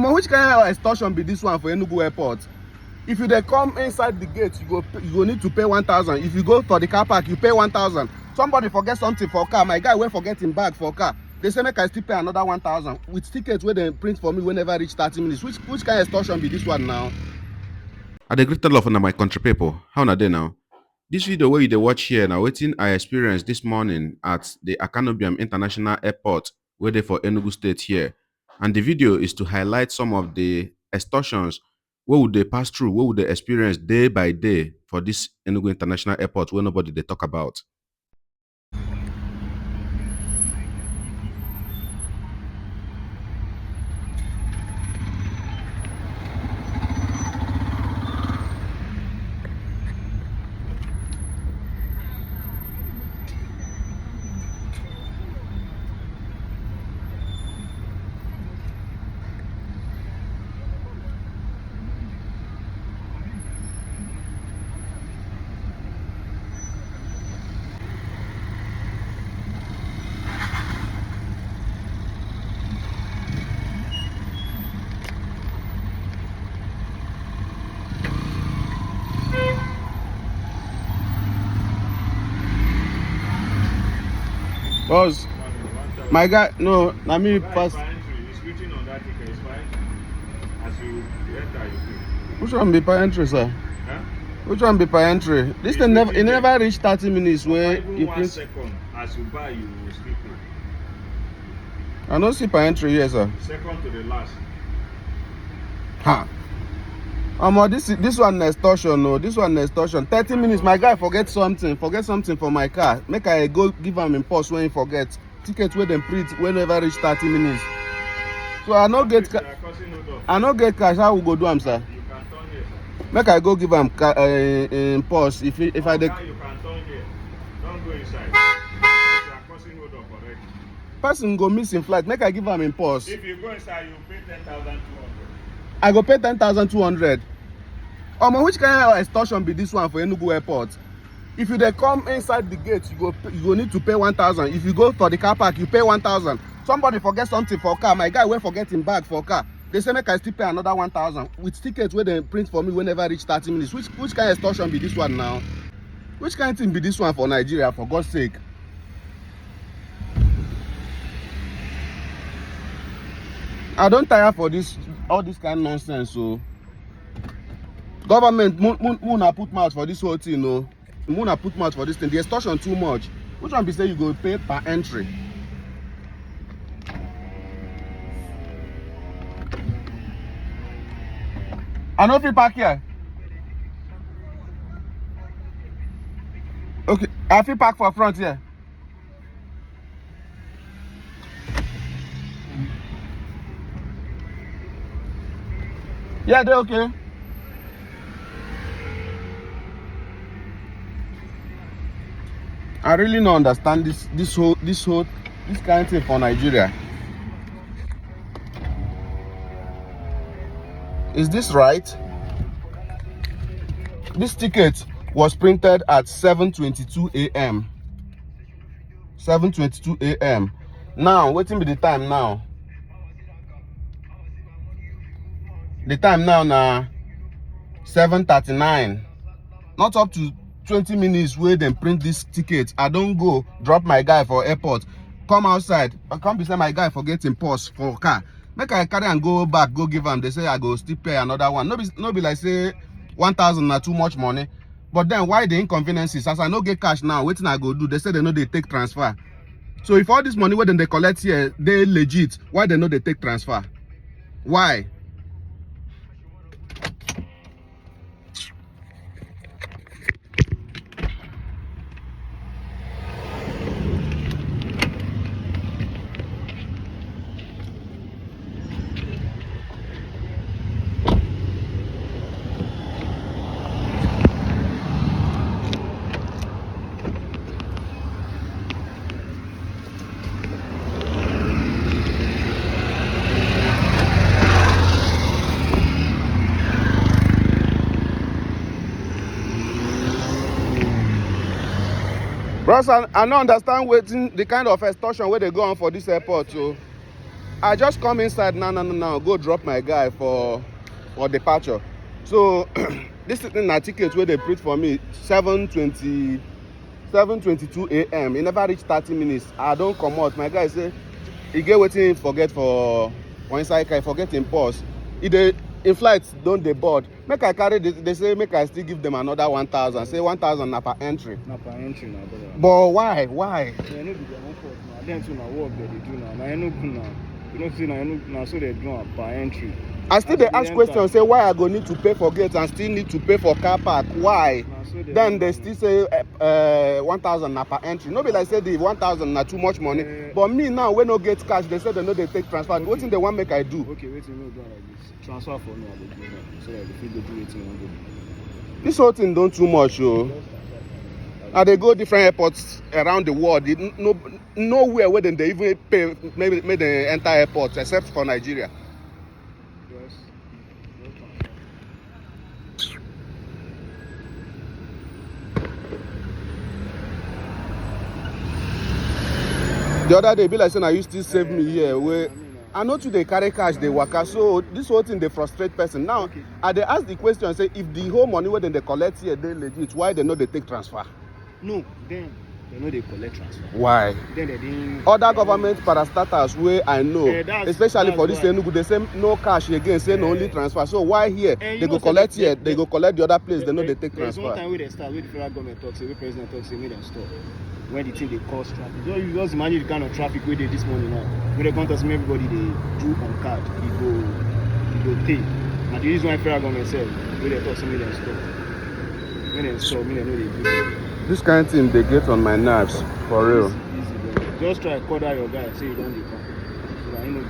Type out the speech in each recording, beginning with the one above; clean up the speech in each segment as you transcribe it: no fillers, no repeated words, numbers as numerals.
Which kind of extortion be this one for Enugu Airport? If you dey come inside the gate, you go need to pay 1,000. If you go for the car park, you pay 1,000. Somebody forget something for car. My guy will forget him bag for car. They say make I still pay another 1,000 with tickets where they print for me whenever reach 30 minutes. Which kind of extortion be this one now? I dey greet all of my country people. How na dey now? This video where you dey watch here now, wetin I experienced this morning at the Akanobiam International Airport, where they for Enugu State here. And the video is to highlight some of the extortions where would they pass through, what would they experience day by day for this Enugu International Airport where nobody they talk about. Boss, my guy, no, na me pass. It's written on that ticket, it's fine. As you enter, you pay. Which one be per entry, sir? Huh? Which one be per entry? This thing never, it never reach 30 minutes where Even you 1 print. second, as you buy, you will still pay. I don't see per entry here, sir. Second to the last. Ha. This one extortion, no. This one extortion. 30 minutes. My guy forget something for my car. Make I go give him impulse when he forget. Ticket where them print whenever reach 30 minutes. So I no get cash. How we go do am, sir? You can turn here, sir. Make I go give him impulse if I dey. Now you can turn here. Don't go inside. You are causing hold up already. Person go miss in flight. Make I give him impulse. If you go inside, you pay 10,200. I go pay 10,200. Which kind of extortion be this one for Enugu Airport? If you dey come inside the gate, you go need to pay 1,000. If you go for the car park, you pay 1,000. Somebody forget something for car. My guy will forget him bag for car. They say make I still pay another 1,000 with tickets where they print for me whenever reach 30 minutes. Which kind of extortion be this one now? Which kind of thing be this one for Nigeria, for God's sake? I don't tire for all this kind of nonsense. So government Muna put mouth for this whole thing, no. Muna put mouth for this thing. The extortion too much. Which one be say you go pay per entry? I know if you park here. Okay, I feel park for front here. Yeah, they're okay. I really don't understand this kind of thing for Nigeria. Is this right? This ticket was printed at 7:22 a.m. 7:22 a.m. Now, waiting be the time now. The time now na 7:39. Not up to 20 minutes where they print this ticket. I don't go drop my guy for airport. Come outside. I come beside my guy for getting pause for car. Make I carry and go back, go give them. They say I go still pay another one. No be like say 1,000 na too much money. But then why the inconveniences? As I no get cash now, waiting I go do. They say they know they take transfer. So if all this money where they collect here, they legit, why they know they take transfer? Why? Bros, I don't understand waiting the kind of extortion where they go on for this airport. So I just come inside now, go drop my guy for departure. So this is na ticket where they print for me 7:22 a.m. It never reach 30 minutes. I don't come out. My guy say he get waiting forget for inside car, forget him pause. In flights don't they board. Make I carry they say make I still give them another 1,000. Say 1,000 na per entry. Na per entry na brother. But why? They no be their own fault now. Them too na work that they do now. Na no good now. You don't see na so they do am per entry. I still they ask questions, say why I go need to pay for gate and still need to pay for car park. Why? So Then they still say 1,000 na per entry. No be like say the 1,000 na too much money. But me now when no get cash, they say they no they take transfer. What thing they want make I do? Okay, wait till you do like this. Transfer for me, I go do that. So that if you go do wetin you want to do. This whole thing don't too much, oh. And they go different airports around the world. Nowhere where they even pay maybe they enter airports except for Nigeria. Yes. The other day be like saying, you still save me here where I know today they carry cash they waka, so this whole thing they frustrate person. Now they ask the question, say if the whole money where they collect here they legit, why they know they take transfer? No, then they know they collect transfer. Why? Then they didn't. Other government parastatals where I know, especially for this Enugu, they say no cash again, say no only transfer. So why here they go collect here, they go collect the other place, they know they take transfer. There's one time where they start, where the federal government talks, where the president talks, say make them stop. When the thing they cause traffic, you just imagine the kind of traffic where they this morning now. When they come to see everybody they do on card, it go pay. And the reason why federal government said where they talk, say make them stop. When they stop, me they know they do. This kind of thing they get on my nerves, for real. Easy, bro. Just try to call that your guy, say you don't dey come. So that you know the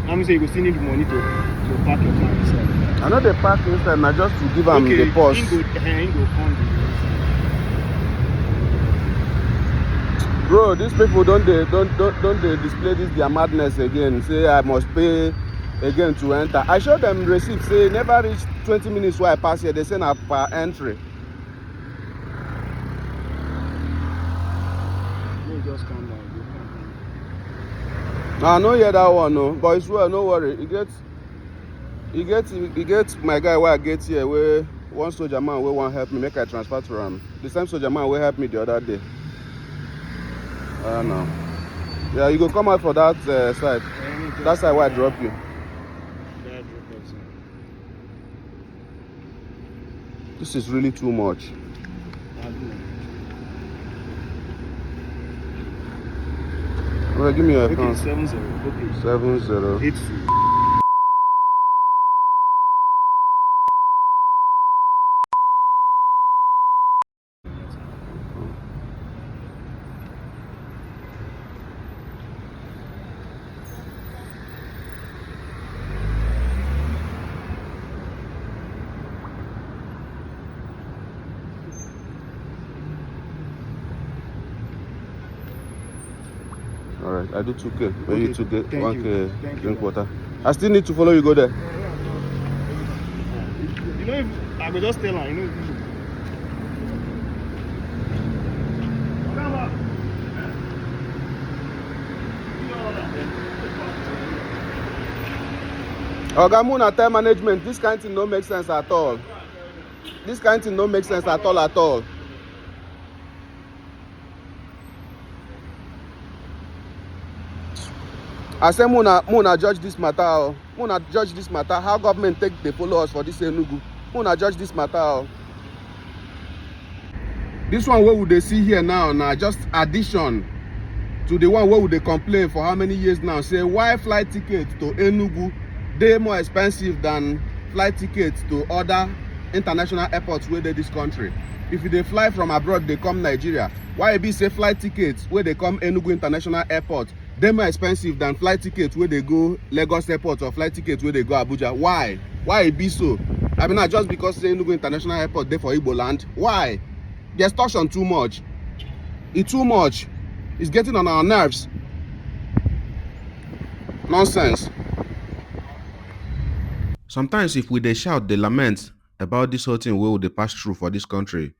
two. I'm say you go still need the money to pack your car inside. I know they park inside now just to give them Okay, the pause. he go come. Bro, these people don't they display this their madness again. Say I must pay again to enter. I showed them receipt, say never reach 20 minutes where I pass here. They say na per entry. No, just calm down. I no hear that one, no. But it's well, no worry. He gets my guy where I get here where one soldier man will want help me make I transfer to him. The same soldier man will help me the other day. I don't know. Yeah, you go come out for that side. That side where I drop you. This is really too much. Well, give me your account. 70. 70. 82. Alright, I do 2K. Maybe you 2K, 1K drink water. I still need to follow you go there. You know, if I could just tell her, you know. Oga Muna time management, this kind of thing don't make sense at all. This kind of thing don't make sense at all. I say Muna judge this matter. Muna judge this matter. How government take they follow us for this Enugu? Muna judge this matter. This one what would they see here now just addition to the one where would they complain for how many years now? Say why flight tickets to Enugu they more expensive than flight tickets to other international airports where they this country. If they fly from abroad, they come Nigeria. Why it be say flight tickets where they come Enugu International Airport? They more expensive than flight tickets where they go Lagos Airport or flight tickets where they go Abuja. Why? Why it be so? I mean, not just because say Enugu International Airport there for Igbo land. Why? The extortion too much. It's too much. It's getting on our nerves. Nonsense. Sometimes if we dey shout, dey lament about this whole thing wey we dey pass through for this country,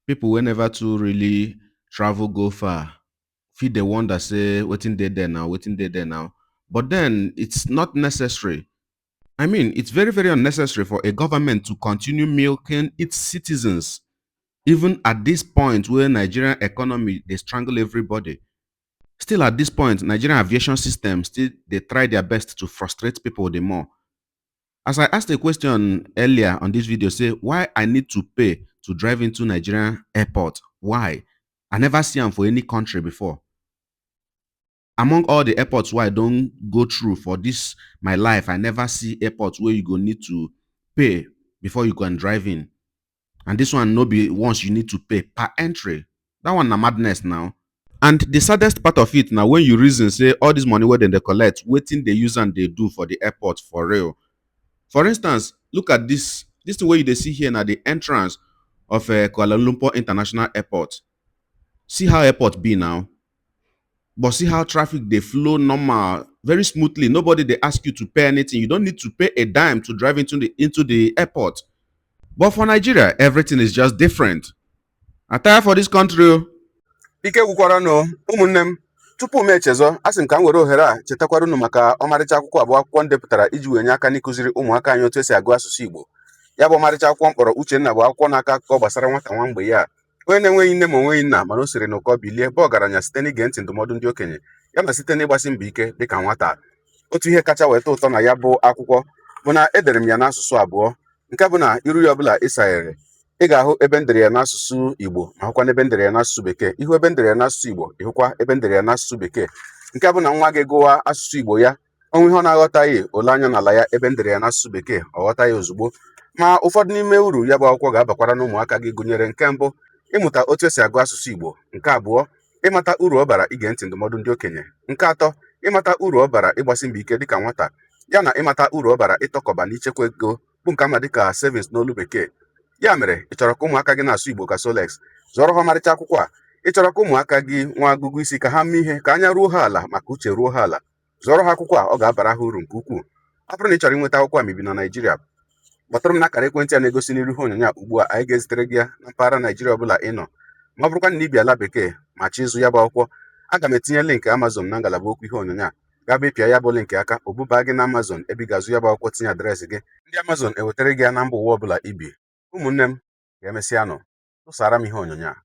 people will never to really travel go far, fit dey wonder say wetin dey there now, wetin dey there now. But then it's not necessary. I mean, it's very, very unnecessary for a government to continue milking its citizens, even at this point where Nigerian economy they strangle everybody. Still at this point, Nigerian aviation system still they try their best to frustrate people the more. As I asked a question earlier on this video, say why I need to pay to drive into Nigerian airport. Why? I never see them for any country before. Among all the airports where I don't go through for this my life, I never see airports where you go need to pay before you can drive in. And this one no be once you need to pay per entry. That one na madness now. And the saddest part of it now, when you reason say all this money where they collect, waiting they use and they do for the airport for real. For instance, look at this thing where you see here now, the entrance of Kuala Lumpur International Airport. See how airport be now. But see how traffic they flow normal, very smoothly. Nobody they ask you to pay anything. You don't need to pay a dime to drive into the airport. But for Nigeria, everything is just different. I tire for this country. Oh. Ike gwukwara nụ ụmụnne m, tupu m echezọ asị m ka m were ohere a chetakwara unu maka ọmarịcha akwụkwọ abụọ akwụkwọ ndepụtara iji wee nye aka n'ịkụziri ụmụaka anyị otu esi agụ asụsụ Igbo. Ya bụ ọmarịcha akwụkwọ mkpọrọ Uchenna bụ akwụkwọ na-akọ akụkọ gbasara nwata nwa mgbe ya onye na-enweghị nne ma onweghị nna mana o siri n'ụkọ bilie bụ ọgaranya site n'ige ntị ndụmọdụ ndị okenye ya na site n'ịgbasi mbọ ike dịka nwata. Otu ihe kacha weta ụtọ na ya bụ akwụkwọ bụ na edere m ya n'asụsụ abụọ, nke bụ na iru ya ọbụla ịsaghere ị ga-ahụ ebe ndere ya n'asụsụ Igbo ma hụkwa n'ebe ndere ya n'asụsụ Bekee. Ihu ebe ndere ya n'asụsụ Igbo ịhụkwa ebe ndere ya n'asụsụ Bekee, nke bụ na nwa gị gụwa asụsụ Igbo ya onwe ihe ọ na-aghọtaghị ole anya n'ala ya ebe ndere ya n'asụsụ Bekee ọ ghọta ya ozugbo. Ma ụfọdụ n'ime uru ya bụ akwụkwọ ga-abakwara n'ụmụaka gị gụnyere nke mbụ ịmụta otu esi agụ asụsụ Igbo, nke abụọ ịmata uru ọ bara ige ntị ndụmọdụ ndị okenye, nke atọ ịmata uru ọ bara ịgbasi mbọ ike dịka nwata, ya na ịmata uru ọ bara ịtọkọba n'ichekwa ego bụ nke ama dịka savings n'olu Bekee. Ya mere ị chọrọ ka ụmụaka gị na-asụ Igbo ka Solex, zụọrọ ha ọmarịcha akwụkwọ a. Ị chọrọ ka ụmụaka gị nwa agụgụ isi ka ha mee ihe ka anya ruo ha ala maka uche ruo ha ala, zụọrọ ha akwụkwọ a, ọ ga-abara ha uru nke ukwuu. Ọ bụrụ na ị chọrọ ịnweta akwụkwọ a mebi na Naijiria, kpọtụrụ m n'akara ekwentị a na-egosi n'iru ha onyonyo a ugbu a. Anyị ga-ezitere gị ya na mpaghara Naijiria ọbụla ị nọ. Ma ọ bụrụkwa na ibi ala Bekee ma chọọ ịzụ ya bụ akwụkwọ, aga m etinye link Amazon na ngalaba okwu ihe onyonyo a. Gaba ịpịa ya bụ link aka, o bubaa gị na Amazon ebe ị ga-azụ ya bụ akwụkwọ, tinye adreesị gị, ndị Amazon ewetara gị ya na mba ụwa ọbụla ibi. Ụmụnne m, ga-emesịa nụ tụsara m ihe onyonyo a.